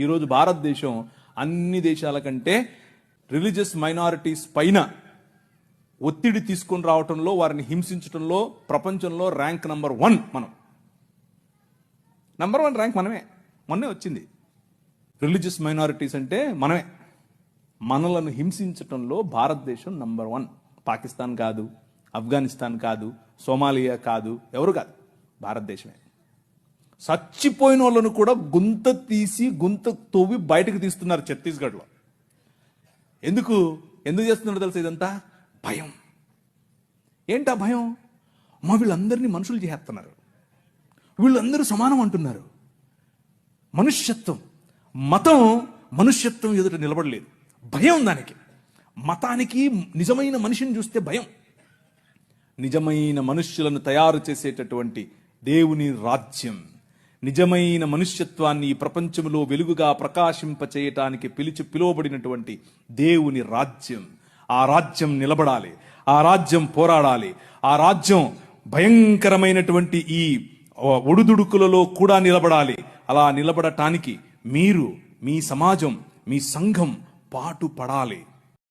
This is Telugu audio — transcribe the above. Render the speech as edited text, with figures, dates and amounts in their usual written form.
ఈరోజు భారతదేశం అన్ని దేశాల కంటే రిలీజియస్ మైనారిటీస్ పైన ఒత్తిడి తీసుకొని రావటంలో, వారిని హింసించడంలో ప్రపంచంలో ర్యాంక్ నంబర్ 1 మనం. నంబర్ 1 ర్యాంక్ మనమే. మొన్నే వచ్చింది. రిలీజియస్ మైనారిటీస్ అంటే మనమే. మనలను హింసించటంలో భారతదేశం నంబర్ 1. పాకిస్తాన్ కాదు, ఆఫ్ఘనిస్తాన్ కాదు, సోమాలియా కాదు, ఎవరు కాదు, భారతదేశమే. చచ్చిపోయిన వాళ్ళను కూడా గుంత తవ్వి బయటకు తీస్తున్నారు ఛత్తీస్గఢ్లో. ఎందుకు చేస్తున్నారో తెలుసా? ఇదంతా భయం. ఏంటా భయం? వీళ్ళందరినీ మనుషులు చేస్తున్నారు, వీళ్ళందరూ సమానం అంటున్నారు. మనుష్యత్వం, మతం మనుష్యత్వం ఎదుట నిలబడలేదు. భయం దానికి. మతానికి నిజమైన మనిషిని చూస్తే భయం. నిజమైన మనుష్యులను తయారు చేసేటటువంటి దేవుని రాజ్యం, నిజమైన మనుష్యత్వాన్ని ఈ ప్రపంచంలో వెలుగుగా ప్రకాశింపచేయటానికి పిలువబడినటువంటి దేవుని రాజ్యం. ఆ రాజ్యం నిలబడాలి, ఆ రాజ్యం పోరాడాలి, ఆ రాజ్యం భయంకరమైనటువంటి ఈ ఒడుదుడుకులలో కూడా నిలబడాలి. అలా నిలబడటానికి మీరు, మీ సమాజం, మీ సంఘం పాటు పడాలి.